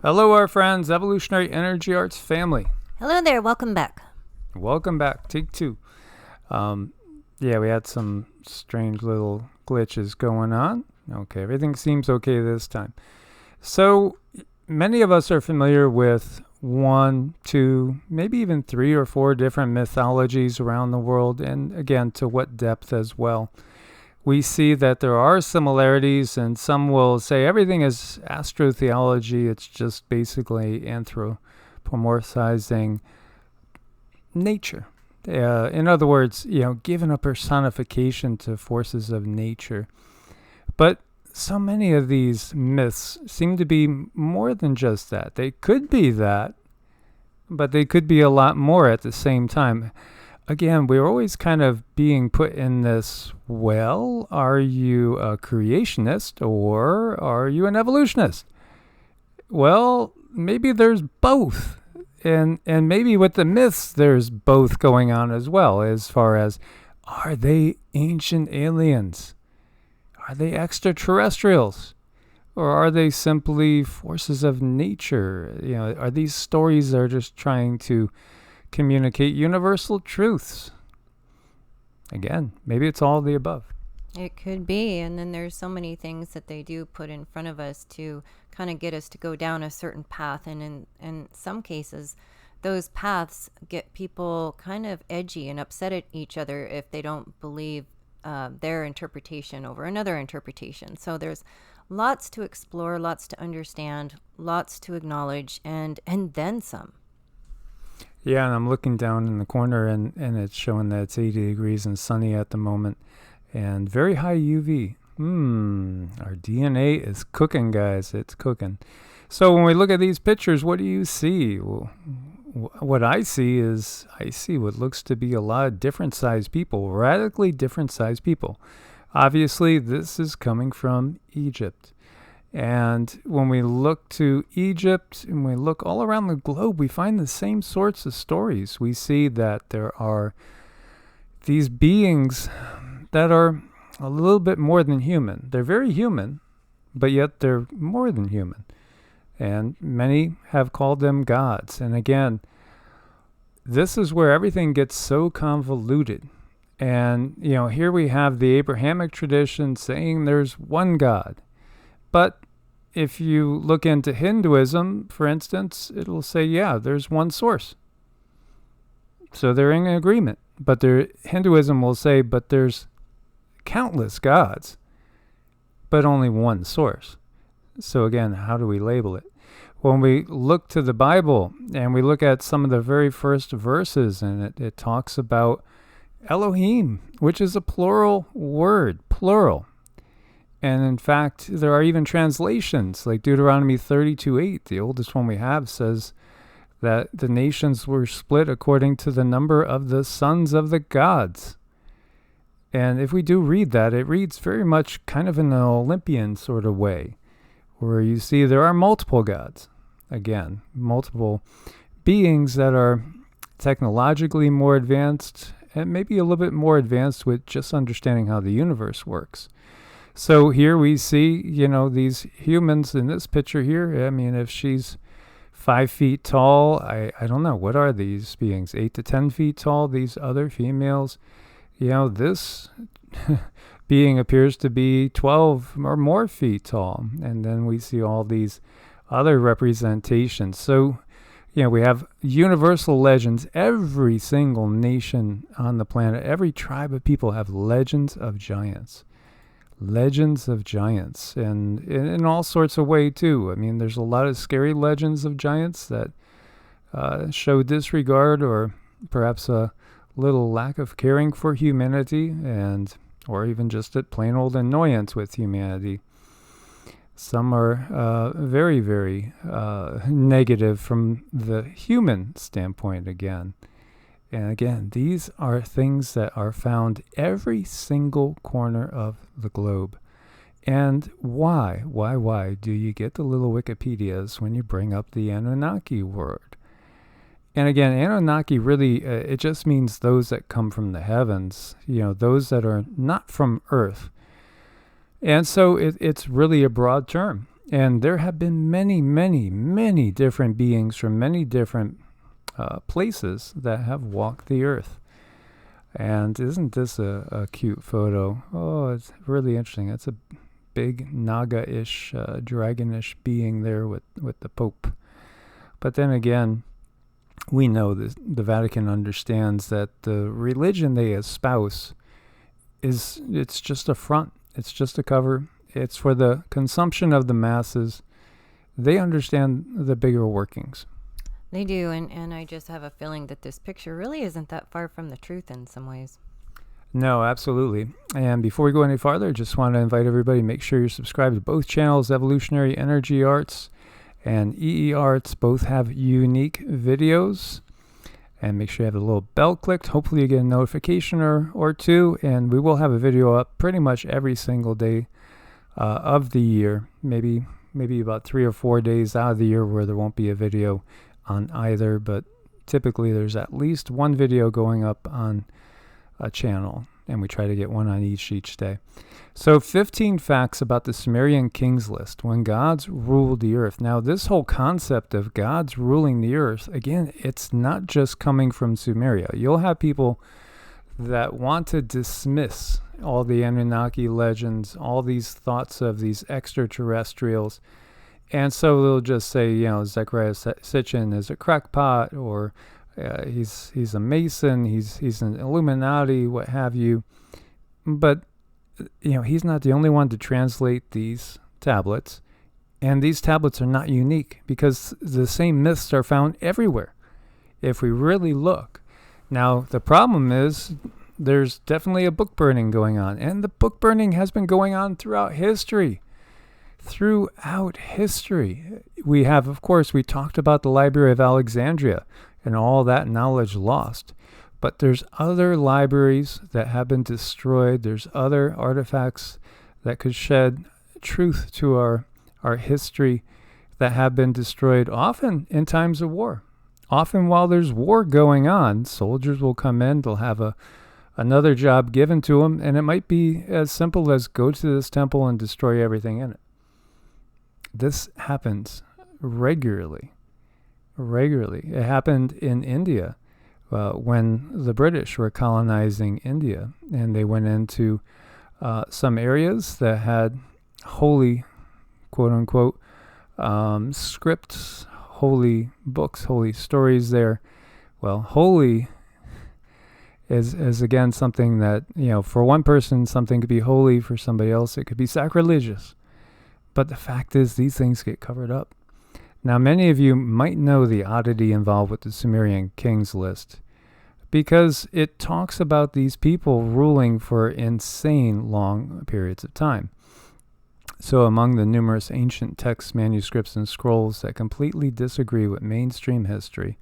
Hello, our friends, Evolutionary Energy Arts family. Hello there, welcome back. Welcome back, take two. We had some strange little glitches going on. Okay, everything seems okay this time. So, many of us are familiar with 1, 2, maybe even 3 or 4 different mythologies around the world, and again, to what depth as well. We see that there are similarities, and some will say everything is astrotheology. It's just basically anthropomorphizing nature. In other words, giving a personification to forces of nature. But so many of these myths seem to be more than just that. They could be that, but they could be a lot more at the same time. Again, we're always kind of being put in this, well, are you a creationist or are you an evolutionist? Well, maybe there's both. And maybe with the myths, there's both going on as well, as far as, are they ancient aliens? Are they extraterrestrials? Or are they simply forces of nature? Are these stories that are just trying to communicate universal truths? Again, maybe it's all of the above. It could be, and then there's so many things that they do put in front of us to kind of get us to go down a certain path, and in some cases those paths get people kind of edgy and upset at each other if they don't believe their interpretation over another interpretation. So there's lots to explore, lots to understand, lots to acknowledge, and then some. Yeah, and I'm looking down in the corner, and it's showing that it's 80 degrees and sunny at the moment, and very high UV. Our DNA is cooking, guys. It's cooking. So when we look at these pictures, what do you see? Well, what I see what looks to be a lot of different sized people, radically different sized people. Obviously, this is coming from Egypt. And when we look to Egypt and we look all around the globe, we find the same sorts of stories. We see that there are these beings that are a little bit more than human. They're very human, but yet they're more than human. And many have called them gods. And again, this is where everything gets so convoluted. And, here we have the Abrahamic tradition saying there's one God. But if you look into Hinduism, for instance, it'll say, yeah, there's one source. So they're in agreement. But Hinduism will say, but there's countless gods, but only one source. So again, how do we label it? When we look to the Bible and we look at some of the very first verses, and it talks about Elohim, which is a plural word, plural. And in fact, there are even translations like Deuteronomy 32:8, the oldest one we have, says that the nations were split according to the number of the sons of the gods. And if we do read that, it reads very much kind of in an Olympian sort of way, where you see there are multiple gods. Again, multiple beings that are technologically more advanced and maybe a little bit more advanced with just understanding how the universe works. So here we see, these humans in this picture here. I mean, if she's 5 feet tall, I don't know, what are these beings? 8 to 10 feet tall, these other females. This being appears to be 12 or more feet tall. And then we see all these other representations. So, we have universal legends. Every single nation on the planet, every tribe of people have legends of giants. Legends of giants. And in all sorts of ways, too. I mean, there's a lot of scary legends of giants that show disregard or perhaps a little lack of caring for humanity, or even just a plain old annoyance with humanity. Some are very, very negative from the human standpoint again. And again, these are things that are found every single corner of the globe. And why? Why do you get the little Wikipedias when you bring up the Anunnaki word? And again, Anunnaki really, it just means those that come from the heavens, those that are not from Earth. And so it's really a broad term. And there have been many, many, many different beings from many different places that have walked the earth. And isn't this a cute photo? Oh, it's really interesting. It's a big Naga-ish, dragonish being there with the Pope. But then again, we know that the Vatican understands that the religion they espouse it's just a front. It's just a cover. It's for the consumption of the masses. They understand the bigger workings. They do, and I just have a feeling that this picture really isn't that far from the truth in some ways. No, absolutely. And before we go any farther, just want to invite everybody, make sure you're subscribed to both channels, Evolutionary Energy Arts and EEARTS. Both have unique videos. And make sure you have the little bell clicked. Hopefully you get a notification or two. And we will have a video up pretty much every single day of the year. Maybe about 3 or 4 days out of the year where there won't be a video on either, but typically there's at least one video going up on a channel, and we try to get one on each day. So 15 facts about the Sumerian kings list when gods ruled the earth. Now this whole concept of gods ruling the earth, again, it's not just coming from Sumeria. You'll have people that want to dismiss all the Anunnaki legends, all these thoughts of these extraterrestrials. And so they'll just say, Zechariah Sitchin is a crackpot, or he's a Mason, he's an Illuminati, what have you. But he's not the only one to translate these tablets, and these tablets are not unique because the same myths are found everywhere if we really look. Now the problem is there's definitely a book burning going on, and the book burning has been going on throughout history. We have, of course, we talked about the Library of Alexandria and all that knowledge lost. But there's other libraries that have been destroyed. There's other artifacts that could shed truth to our history that have been destroyed, often in times of war. Often while there's war going on, soldiers will come in, they'll have another job given to them, and it might be as simple as go to this temple and destroy everything in it. This happens regularly. It happened in India when the British were colonizing India, and they went into some areas that had holy, quote-unquote, scripts, holy books, holy stories there. Well, holy is again something that, for one person, something could be holy. For somebody else, it could be sacrilegious. But the fact is, these things get covered up. Now, many of you might know the oddity involved with the Sumerian kings list because it talks about these people ruling for insane long periods of time. So among the numerous ancient texts, manuscripts, and scrolls that completely disagree with mainstream history,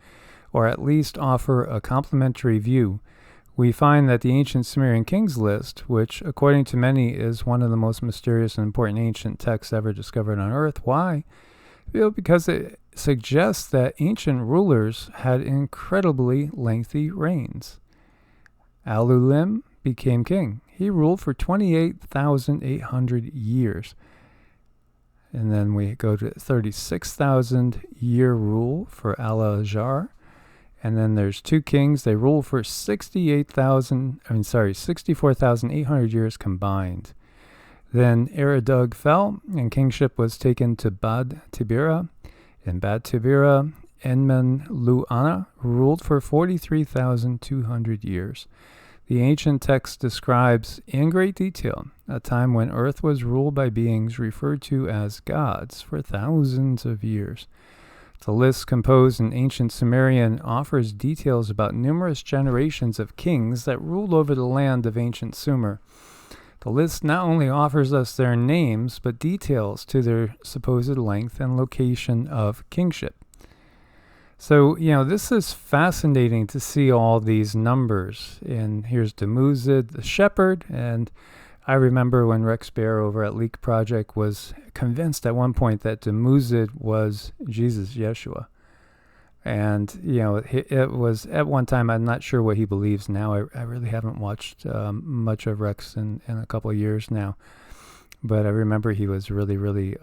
or at least offer a complementary view, we find that the ancient Sumerian kings list, which according to many is one of the most mysterious and important ancient texts ever discovered on Earth. Why? Because it suggests that ancient rulers had incredibly lengthy reigns. Alulim became king. He ruled for 28,800 years. And then we go to 36,000 year rule for Al-Ajar. And then there's 2 kings. They ruled for 64,800 years combined. Then Eredug fell, and kingship was taken to Bad Tibira. In Bad Tibira, Enmen-Lu-Ana ruled for 43,200 years. The ancient text describes in great detail a time when Earth was ruled by beings referred to as gods for thousands of years. The list composed in ancient Sumerian offers details about numerous generations of kings that ruled over the land of ancient Sumer. The list not only offers us their names, but details to their supposed length and location of kingship. So, this is fascinating to see all these numbers. And here's Demigods, the shepherd, and I remember when Rex Bear over at Leak Project was convinced at one point that Demigods was Jesus, Yeshua. And, it was at one time, I'm not sure what he believes now. I really haven't watched much of Rex in a couple of years now. But I remember he was really, really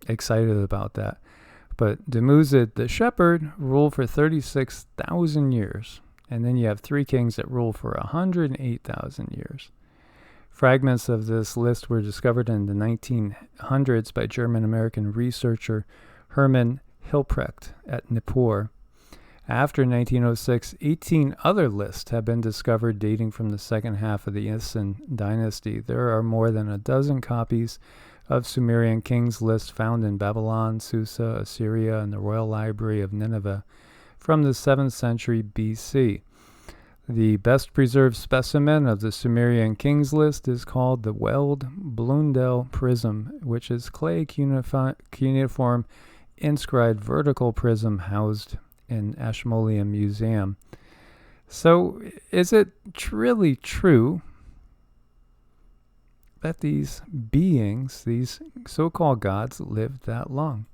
excited about that. But Demuzid, the shepherd, ruled for 36,000 years. And then you have 3 kings that rule for 108,000 years. Fragments of this list were discovered in the 1900s by German-American researcher Hermann Hilprecht at Nippur. After 1906, 18 other lists have been discovered dating from the second half of the Isin dynasty. There are more than a dozen copies of Sumerian kings lists found in Babylon, Susa, Assyria, and the Royal Library of Nineveh from the 7th century BC. The best preserved specimen of the Sumerian kings list is called the Weld Blundell prism, which is clay cuneiform inscribed vertical prism housed in Ashmolean Museum. So, is it really true that these beings, these so-called gods, lived that long?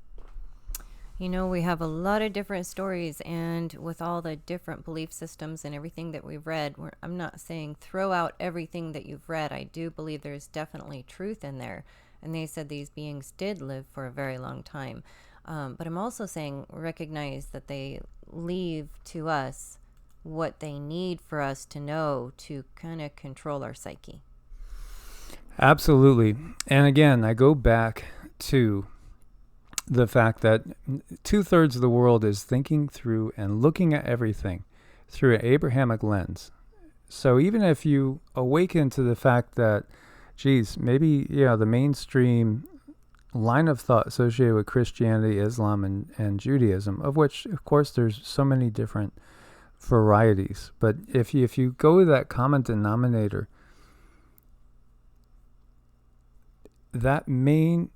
You know, we have a lot of different stories, and with all the different belief systems and everything that we've read, I'm not saying throw out everything that you've read. I do believe there's definitely truth in there. And they said these beings did live for a very long time. But I'm also saying recognize that they leave to us what they need for us to know to kind of control our psyche. Absolutely. And again, I go back to the fact that 2/3 of the world is thinking through and looking at everything through an Abrahamic lens. So even if you awaken to the fact that, geez, maybe, the mainstream line of thought associated with Christianity, Islam, and Judaism, of which, of course, there's so many different varieties. But if you go to that common denominator, that main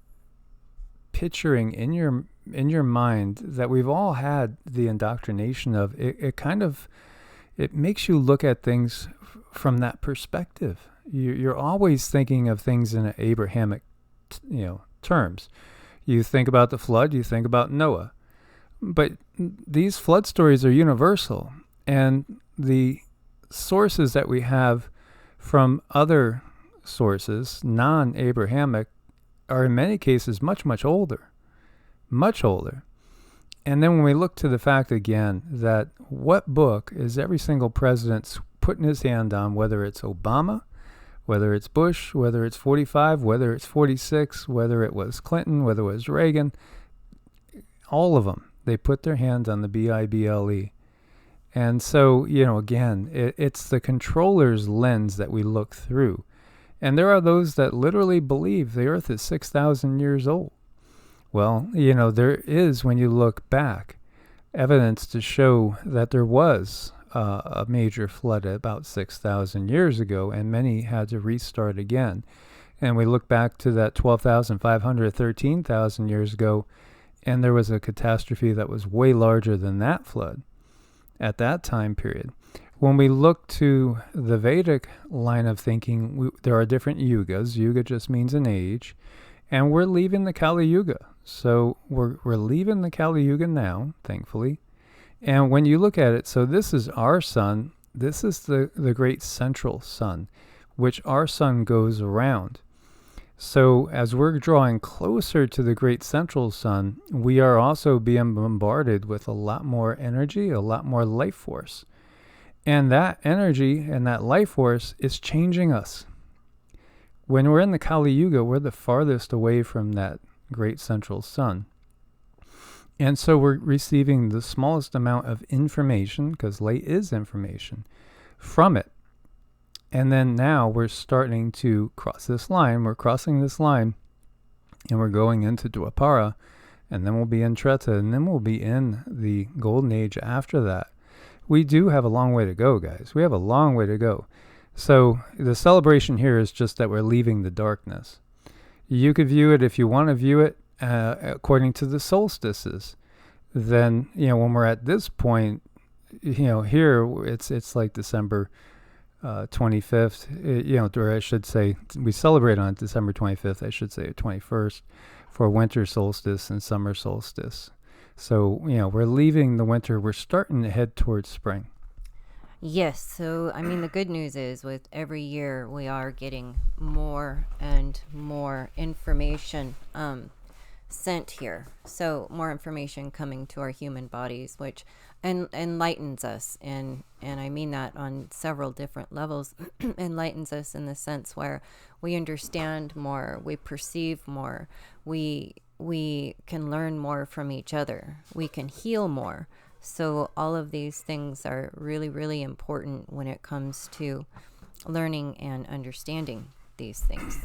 picturing in your mind that we've all had the indoctrination of, it makes you look at things from that perspective. You're always thinking of things in an Abrahamic, terms. You think about the flood, you think about Noah. But these flood stories are universal, and the sources that we have from other sources, non-Abrahamic, are in many cases much, much older. Much older. And then when we look to the fact again that what book is every single president putting his hand on, whether it's Obama, whether it's Bush, whether it's 45, whether it's 46, whether it was Clinton, whether it was Reagan, all of them, they put their hands on the Bible. And so, again, it's the controller's lens that we look through. And there are those that literally believe the earth is 6,000 years old. Well, there is, when you look back, evidence to show that there was a major flood about 6,000 years ago, and many had to restart again. And we look back to that 12,500, 13,000 years ago, and there was a catastrophe that was way larger than that flood at that time period. When we look to the Vedic line of thinking, there are different yugas. Yuga just means an age. And we're leaving the Kali Yuga. So we're leaving the Kali Yuga now, thankfully. And when you look at it, so this is our sun. This is the great central sun, which our sun goes around. So as we're drawing closer to the great central sun, we are also being bombarded with a lot more energy, a lot more life force. And that energy and that life force is changing us. When we're in the Kali Yuga, we're the farthest away from that great central sun. And so we're receiving the smallest amount of information, because light is information, from it. And then now we're starting to cross this line. We're crossing this line, and we're going into Dwapara, and then we'll be in Treta, and then we'll be in the Golden Age after that. We do have a long way to go, guys. We have a long way to go. So the celebration here is just that we're leaving the darkness. You could view it, if you want to view it, according to the solstices. Then, when we're at this point, here it's like December 25th, or I should say, we celebrate on December 25th, I should say 21st, for winter solstice and summer solstice. So, we're leaving the winter. We're starting to head towards spring. Yes. So, the good news is with every year we are getting more and more information. sent here. So more information coming to our human bodies, which enlightens us. And I mean that on several different levels. Enlightens us in the sense where we understand more, we perceive more, we can learn more from each other, we can heal more. So all of these things are really, really important when it comes to learning and understanding these things.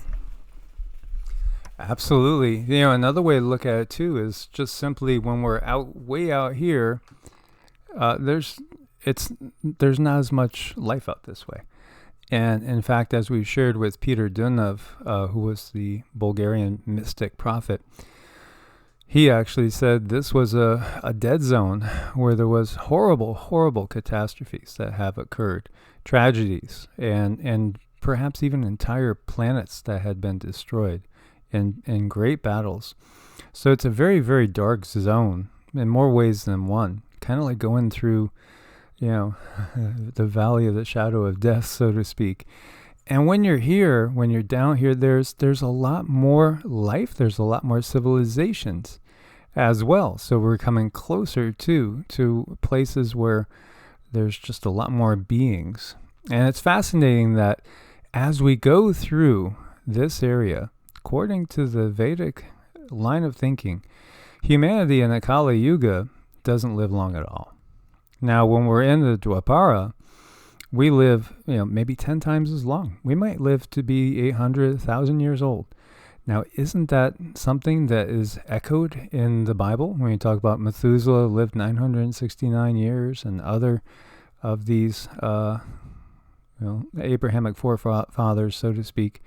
Absolutely. Another way to look at it too is just simply when we're way out here, there's not as much life out this way. And in fact, as we've shared with Peter Dunov, who was the Bulgarian mystic prophet, he actually said this was a dead zone where there was horrible, horrible catastrophes that have occurred, tragedies, and perhaps even entire planets that had been destroyed in great battles. So it's a very, very dark zone in more ways than one, kind of like going through, the valley of the shadow of death, so to speak. And when you're down here, there's a lot more life, there's a lot more civilizations as well. So we're coming closer to places where there's just a lot more beings. And it's fascinating that as we go through this area, according to the Vedic line of thinking, humanity in the Kali Yuga doesn't live long at all. Now, when we're in the Dwapara, we live, maybe 10 times as long. We might live to be 800,000 years old. Now, isn't that something that is echoed in the Bible when you talk about Methuselah lived 969 years and other of these, Abrahamic forefathers, so to speak,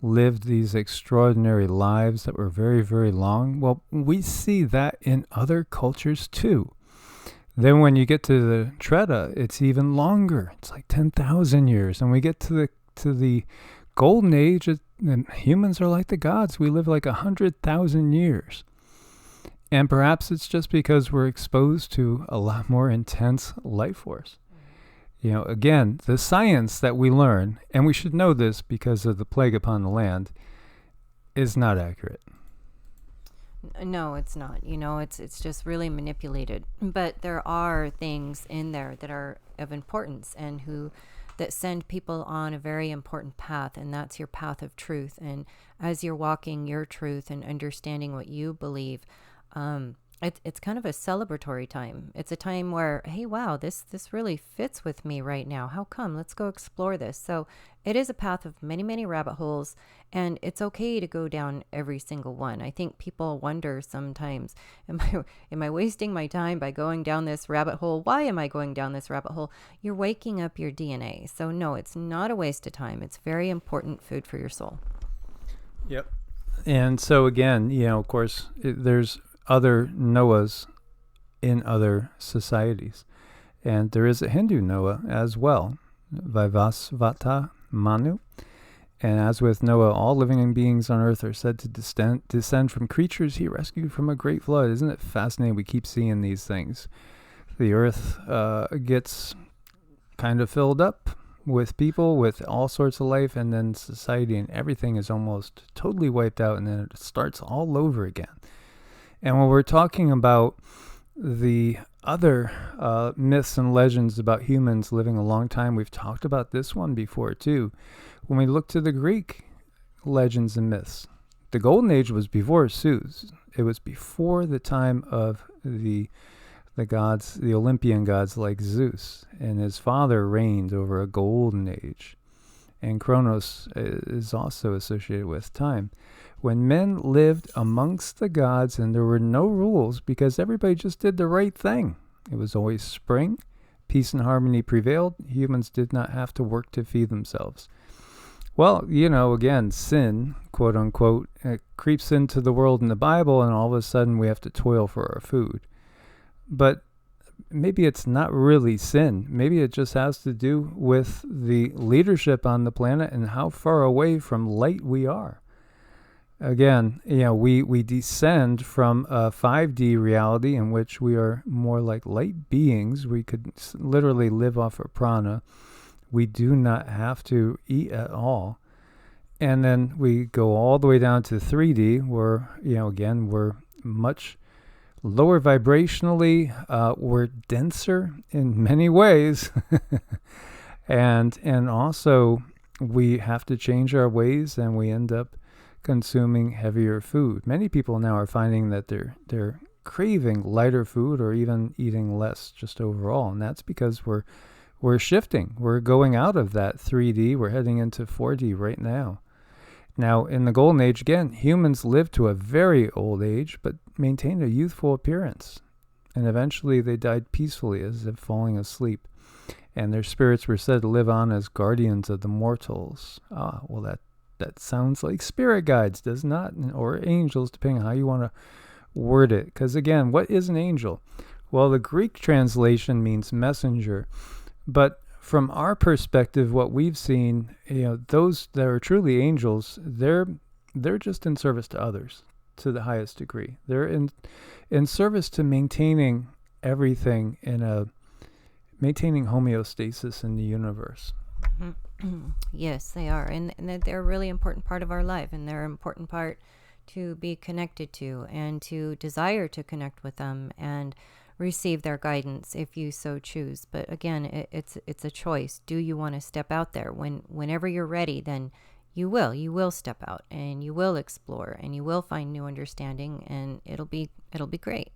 lived these extraordinary lives that were very, very long? Well, we see that in other cultures too. Then when you get to the Treta, it's even longer. It's like 10,000 years. And we get to the Golden Age, and humans are like the gods. We live like 100,000 years. And perhaps it's just because we're exposed to a lot more intense life force. Again, the science that we learn, and we should know this because of the plague upon the land, is not accurate. No, it's not. It's just really manipulated. But there are things in there that are of importance and that send people on a very important path, and that's your path of truth. And as you're walking your truth and understanding what you believe, it's kind of a celebratory time. It's a time where, hey, wow, this really fits with me right now. How come? Let's go explore this. So it is a path of many, many rabbit holes, and it's okay to go down every single one. I think people wonder sometimes, am I wasting my time by going down this rabbit hole? Why am I going down this rabbit hole? You're waking up your DNA. So no, it's not a waste of time. It's very important food for your soul. Yep. And so again, of course, there's other Noahs in other societies. And there is a Hindu Noah as well, Vaivasvata Manu. And as with Noah, all living beings on earth are said to descend from creatures he rescued from a great flood. Isn't it fascinating? We keep seeing these things. The earth gets kind of filled up with people, with all sorts of life, and then society and everything is almost totally wiped out, and then it starts all over again. And when we're talking about the other myths and legends about humans living a long time, we've talked about this one before too. When we look to the Greek legends and myths, the Golden Age was before Zeus. It was before the time of the gods, the Olympian gods like Zeus, and his father reigned over a golden age. And Kronos is also associated with time. When men lived amongst the gods and there were no rules because everybody just did the right thing. It was always spring, peace and harmony prevailed. Humans did not have to work to feed themselves. Well, again, sin, quote unquote, creeps into the world in the Bible, and all of a sudden we have to toil for our food. But maybe it's not really sin. Maybe it just has to do with the leadership on the planet and how far away from light we are. Again, we descend from a 5D reality in which we are more like light beings. We could literally live off of prana. We do not have to eat at all. And then we go all the way down to 3D, where, again, we're much lower vibrationally, we're denser in many ways. and also we have to change our ways, and we end up consuming heavier food. Many people now are finding that they're craving lighter food, or even eating less just overall, and that's because we're shifting. We're going out of that 3D. We're heading into 4D right now. Now, in the Golden Age, again, humans lived to a very old age, but maintained a youthful appearance. And eventually they died peacefully, as if falling asleep. And their spirits were said to live on as guardians of the mortals. Well, that sounds like spirit guides, does not? Or angels, depending on how you want to word it. Because again, what is an angel? Well, the Greek translation means messenger. But from our perspective, what we've seen, those that are truly angels, they're just in service to others to the highest degree. They're in service to maintaining everything, maintaining homeostasis in the universe. Yes, they are, and they're a really important part of our life, and they're an important part to be connected to, and to desire to connect with them and receive their guidance if you so choose. But again, it's a choice. Do you want to step out there? Whenever you're ready, then you will step out, and you will explore, and you will find new understanding, and it'll be great.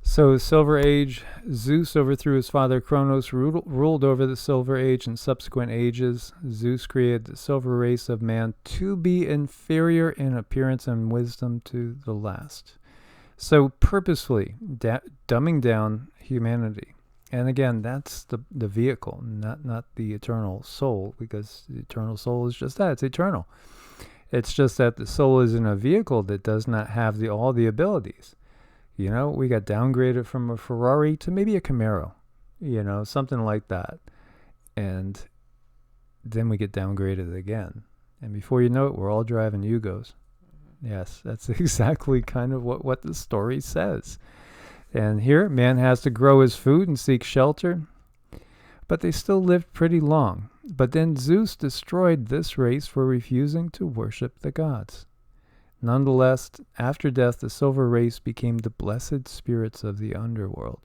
So, Silver Age, Zeus overthrew his father Kronos, ruled over the Silver Age and subsequent ages. Zeus created the silver race of man to be inferior in appearance and wisdom to the last. So, purposefully dumbing down humanity. And again, that's the vehicle, not the eternal soul, because the eternal soul is just that. It's eternal. It's just that the soul is in a vehicle that does not have all the abilities. We got downgraded from a Ferrari to maybe a Camaro, something like that. And then we get downgraded again. And before you know it, we're all driving Yugos. Yes, that's exactly kind of what the story says. And here, man has to grow his food and seek shelter. But they still lived pretty long. But then Zeus destroyed this race for refusing to worship the gods. Nonetheless, after death, the silver race became the blessed spirits of the underworld.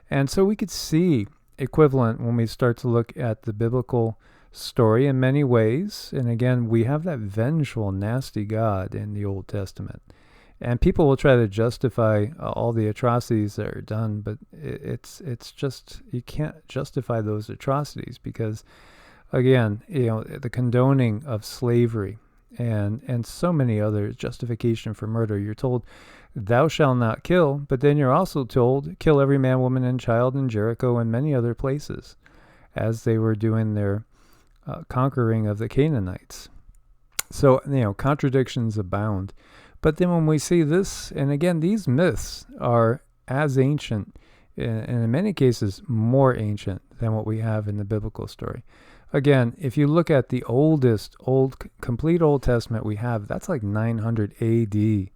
And so we could see equivalent when we start to look at the biblical story in many ways. And again, we have that vengeful, nasty God in the Old Testament. And people will try to justify all the atrocities that are done, but it's just, you can't justify those atrocities because, again, the condoning of slavery, and so many other justification for murder. You're told, thou shalt not kill, but then you're also told, kill every man, woman, and child in Jericho and many other places, as they were doing their conquering of the Canaanites. So, contradictions abound. But then when we see this, and again, these myths are as ancient, and in many cases more ancient than what we have in the biblical story. Again, if you look at the complete Old Testament we have, that's like 900 AD.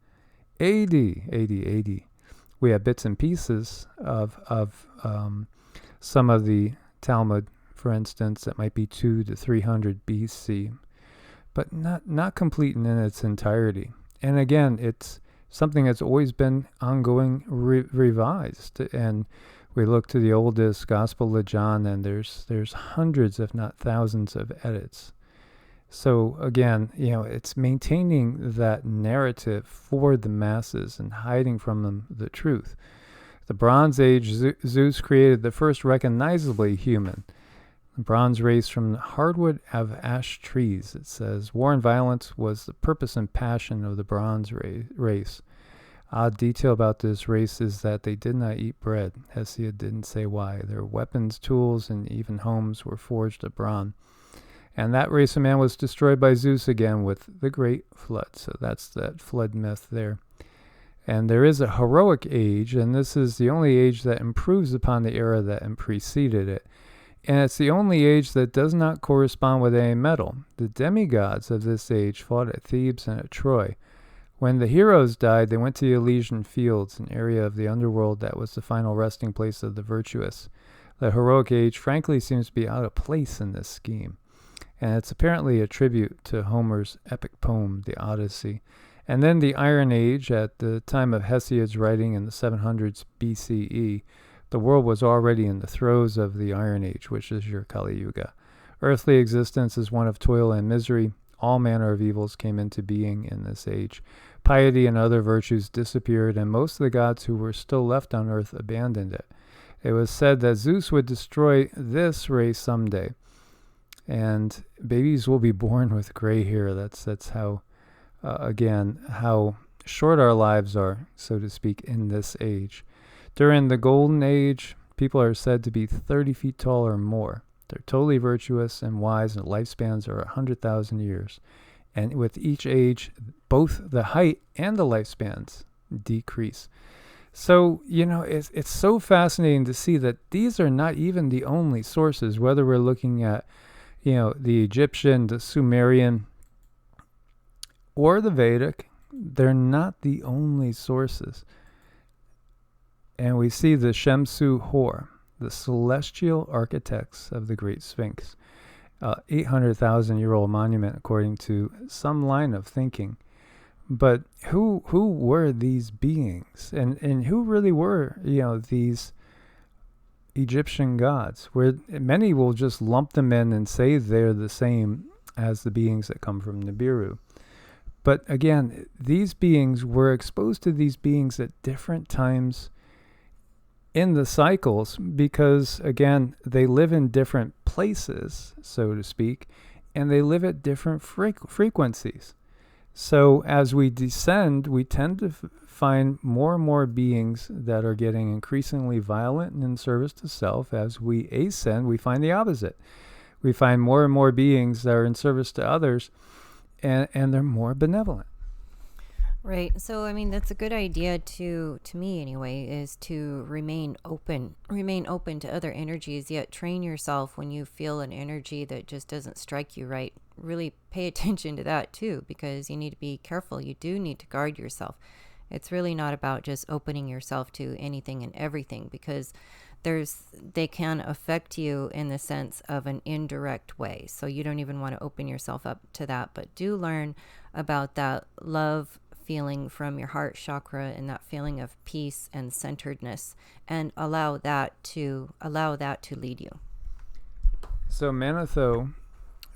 AD. We have bits and pieces of some of the Talmud, for instance, that might be 200 to 300 BC, but not complete in its entirety. And again, it's something that's always been ongoing, revised. And we look to the oldest Gospel of John, and there's hundreds, if not thousands, of edits. So again, it's maintaining that narrative for the masses and hiding from them the truth. The Bronze Age, Zeus created the first recognizably human. The bronze race from the hardwood of ash trees. It says, war and violence was the purpose and passion of the bronze race. Odd detail about this race is that they did not eat bread. Hesiod didn't say why. Their weapons, tools, and even homes were forged of bronze. And that race of man was destroyed by Zeus again with the great flood. So that's that flood myth there. And there is a heroic age, and this is the only age that improves upon the era that preceded it. And it's the only age that does not correspond with any metal. The demigods of this age fought at Thebes and at Troy. When the heroes died, they went to the Elysian Fields, an area of the underworld that was the final resting place of the virtuous. The heroic age, frankly, seems to be out of place in this scheme. And it's apparently a tribute to Homer's epic poem, the Odyssey. And then the Iron Age, at the time of Hesiod's writing in the 700s BCE, the world was already in the throes of the Iron Age, which is your Kali Yuga. Earthly existence is one of toil and misery. All manner of evils came into being in this age. Piety and other virtues disappeared, and most of the gods who were still left on earth abandoned it. It was said that Zeus would destroy this race someday, and babies will be born with gray hair. That's how, again, how short our lives are, so to speak, in this age. During the Golden Age, people are said to be 30 feet tall or more. They're totally virtuous and wise, and lifespans are 100,000 years. And with each age, both the height and the lifespans decrease. So, it's so fascinating to see that these are not even the only sources, whether we're looking at, the Egyptian, the Sumerian, or the Vedic. They're not the only sources. And we see the Shemsu Hor, the celestial architects of the Great Sphinx, 800,000-year-old monument according to some line of thinking. But who were these beings, and who really were these Egyptian gods? Where many will just lump them in and say they're the same as the beings that come from Nibiru. But again, these beings were exposed to these beings at different times in the cycles, because again, they live in different places, so to speak, and they live at different frequencies. So as we descend, we tend to find more and more beings that are getting increasingly violent and in service to self. As we ascend, we find the opposite. We find more and more beings that are in service to others, and they're more benevolent. Right. So, I mean, that's a good idea to me anyway, is to remain open to other energies, yet train yourself when you feel an energy that just doesn't strike you right. Really pay attention to that too, because you need to be careful. You do need to guard yourself. It's really not about just opening yourself to anything and everything, because they can affect you in the sense of an indirect way. So you don't even want to open yourself up to that, but do learn about that love feeling from your heart chakra and that feeling of peace and centeredness, and allow that to lead you. So Mamathoe,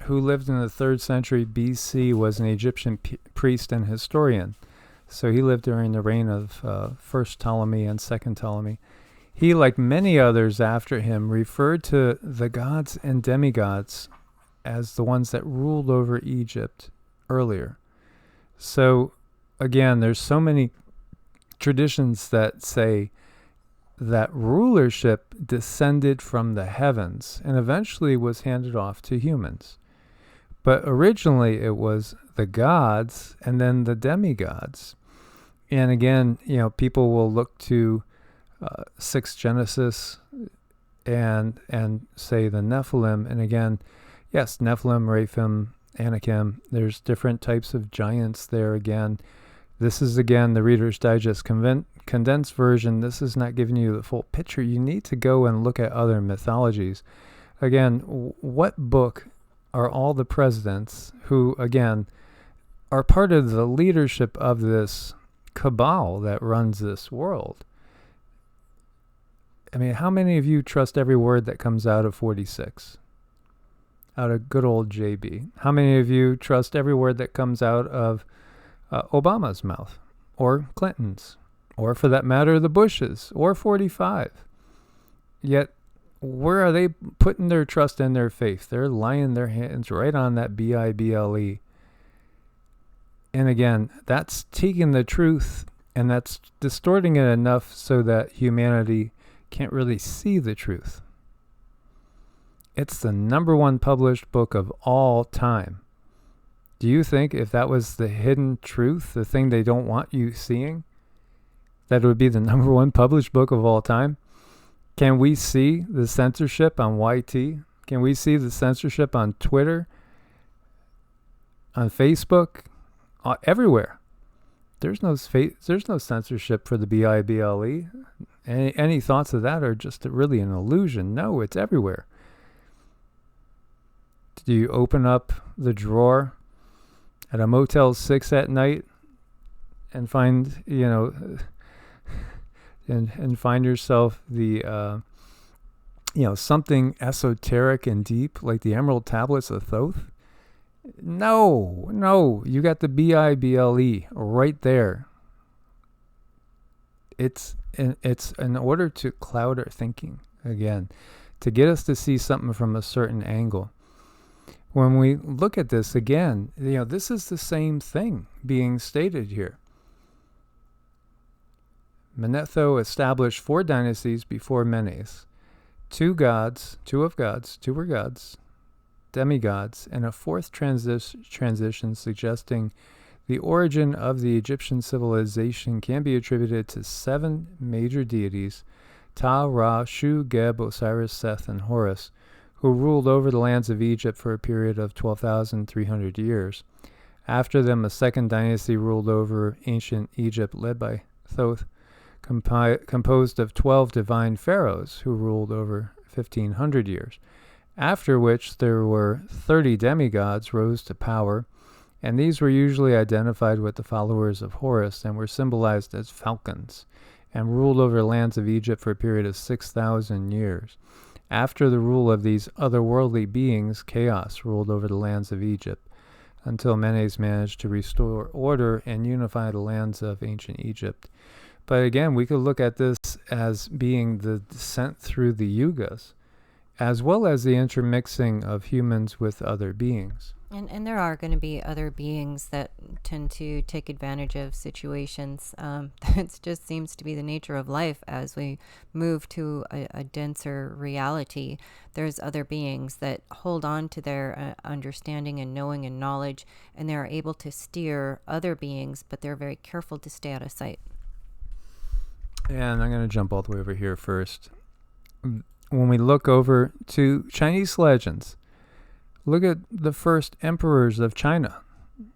who lived in the 3rd century BC, was an Egyptian priest and historian. So he lived during the reign of first Ptolemy and second Ptolemy. He, like many others after him, referred to the gods and demigods as the ones that ruled over Egypt earlier. So again, there's so many traditions that say that rulership descended from the heavens and eventually was handed off to humans. But originally it was the gods and then the demigods. And again, people will look to 6 Genesis and say the Nephilim. And again, yes, Nephilim, Raphim, Anakim, there's different types of giants there again. This is, again, the Reader's Digest condensed version. This is not giving you the full picture. You need to go and look at other mythologies. Again, what book are all the presidents who, again, are part of the leadership of this cabal that runs this world? I mean, how many of you trust every word that comes out of 46? Out of good old JB. How many of you trust every word that comes out of Obama's mouth, or Clinton's, or for that matter, the Bushes, or 45? Yet, where are they putting their trust and their faith? They're laying their hands right on that Bible. And again, that's taking the truth and that's distorting it enough so that humanity can't really see the truth. It's the #1 published book of all time. Do you think if that was the hidden truth, the thing they don't want you seeing, that it would be the #1 published book of all time? Can we see the censorship on YT? Can we see the censorship on Twitter, on Facebook, everywhere? There's no censorship for the Bible. Any thoughts of that are just really an illusion. No, it's everywhere. Do you open up the drawer at a Motel 6 at night and find, and find yourself the, something esoteric and deep, like the Emerald Tablets of Thoth? No, you got the Bible right there. It's in order to cloud our thinking, again, to get us to see something from a certain angle. When we look at this again, this is the same thing being stated here. Mamathoe established 4 dynasties before Menes. 2 were gods, demigods, and a 4th transition suggesting the origin of the Egyptian civilization can be attributed to 7 major deities, Ta, Ra, Shu, Geb, Osiris, Seth, and Horus, who ruled over the lands of Egypt for a period of 12,300 years. After them, a 2nd dynasty ruled over ancient Egypt, led by Thoth, composed of 12 divine pharaohs who ruled over 1,500 years, after which there were 30 demigods rose to power, and these were usually identified with the followers of Horus and were symbolized as falcons, and ruled over the lands of Egypt for a period of 6,000 years. After the rule of these otherworldly beings, chaos ruled over the lands of Egypt, until Menes managed to restore order and unify the lands of ancient Egypt. But again, we could look at this as being the descent through the yugas, as well as the intermixing of humans with other beings. And there are going to be other beings that tend to take advantage of situations. It just seems to be the nature of life as we move to a denser reality. There's other beings that hold on to their understanding and knowing and knowledge, and they're able to steer other beings, but they're very careful to stay out of sight. And I'm going to jump all the way over here first. When we look over to Chinese legends, look at the first emperors of China.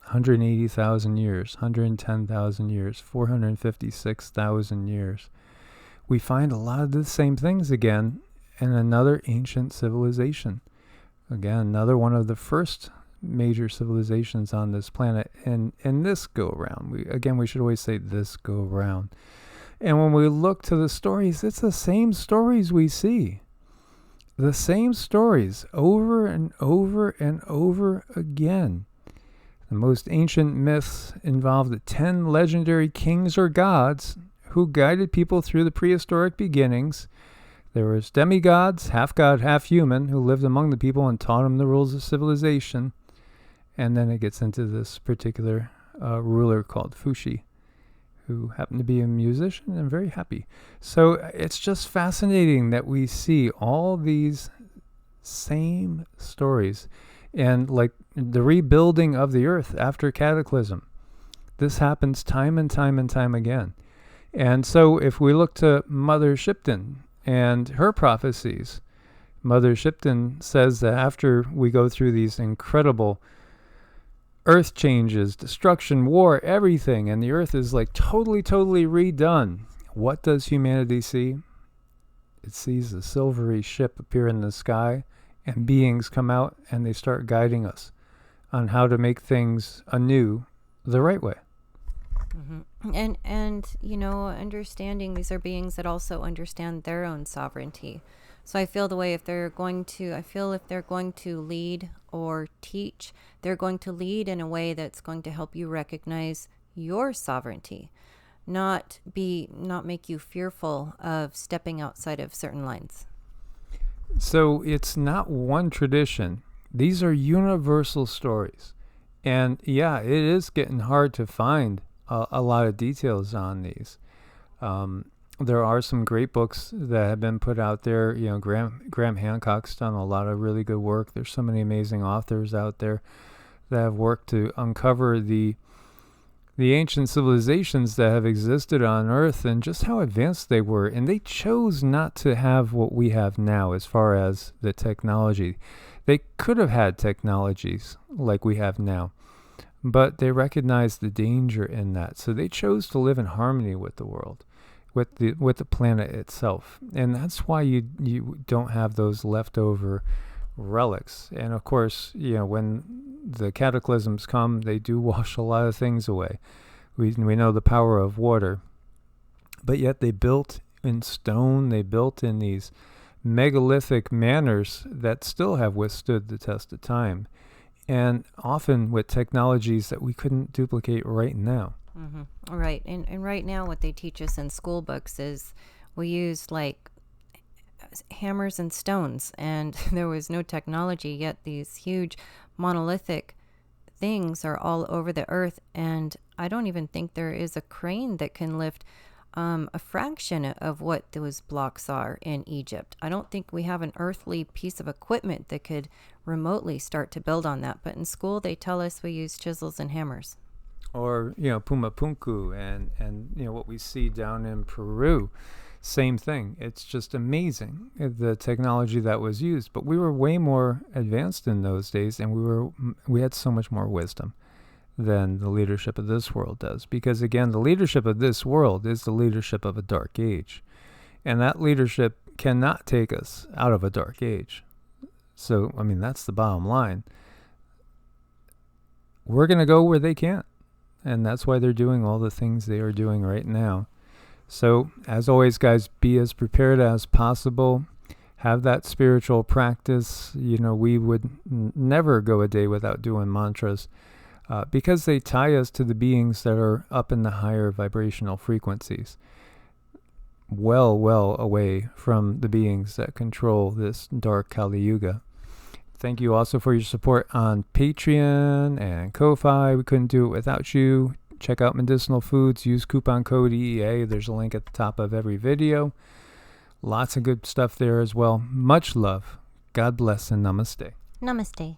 180,000 years, 110,000 years, 456,000 years. We find a lot of the same things again in another ancient civilization. Again, another one of the first major civilizations on this planet in this go-around. We should always say this go-around. And when we look to the stories, it's the same stories we see. The same stories over and over and over again. The most ancient myths involve the 10 legendary kings or gods who guided people through the prehistoric beginnings. There was demigods, half god, half human, who lived among the people and taught them the rules of civilization. And then it gets into this particular ruler called Fuxi, who happened to be a musician and very happy. So it's just fascinating that we see all these same stories. And like the rebuilding of the earth after cataclysm, this happens time and time and time again. And so if we look to Mother Shipton and her prophecies, Mother Shipton says that after we go through these incredible earth changes, destruction, war, everything, and the earth is like totally redone, what does humanity see? It sees a silvery ship appear in the sky, and beings come out and they start guiding us on how to make things anew the right way. Mm-hmm. And understanding these are beings that also understand their own sovereignty. So I feel if they're going to lead or teach, they're going to lead in a way that's going to help you recognize your sovereignty, not make you fearful of stepping outside of certain lines. So it's not one tradition. These are universal stories. And yeah, it is getting hard to find a lot of details on these. There are some great books that have been put out there. Graham Hancock's done a lot of really good work. There's so many amazing authors out there that have worked to uncover the ancient civilizations that have existed on Earth and just how advanced they were. And they chose not to have what we have now as far as the technology. They could have had technologies like we have now, but they recognized the danger in that. So they chose to live in harmony with the world, with the planet itself. And that's why you don't have those leftover relics. And of course, when the cataclysms come, they do wash a lot of things away. We know the power of water. But yet they built in stone, they built in these megalithic manners that still have withstood the test of time. And often with technologies that we couldn't duplicate right now. Mm-hmm. Right. And right now what they teach us in school books is we use like hammers and stones, and there was no technology, yet these huge monolithic things are all over the earth. And I don't even think there is a crane that can lift a fraction of what those blocks are in Egypt. I don't think we have an earthly piece of equipment that could remotely start to build on that. But in school, they tell us we use chisels and hammers. Or, Puma Punku and what we see down in Peru. Same thing. It's just amazing, the technology that was used. But we were way more advanced in those days, and we had so much more wisdom than the leadership of this world does. Because again, the leadership of this world is the leadership of a dark age. And that leadership cannot take us out of a dark age. So, that's the bottom line. We're going to go where they can't. And that's why they're doing all the things they are doing right now. So, as always, guys, be as prepared as possible. Have that spiritual practice. We would never go a day without doing mantras. Because they tie us to the beings that are up in the higher vibrational frequencies, well away from the beings that control this dark Kali Yuga. Thank you also for your support on Patreon and Ko-Fi. We couldn't do it without you. Check out Medicinal Foods. Use coupon code EEA. There's a link at the top of every video. Lots of good stuff there as well. Much love. God bless and namaste. Namaste.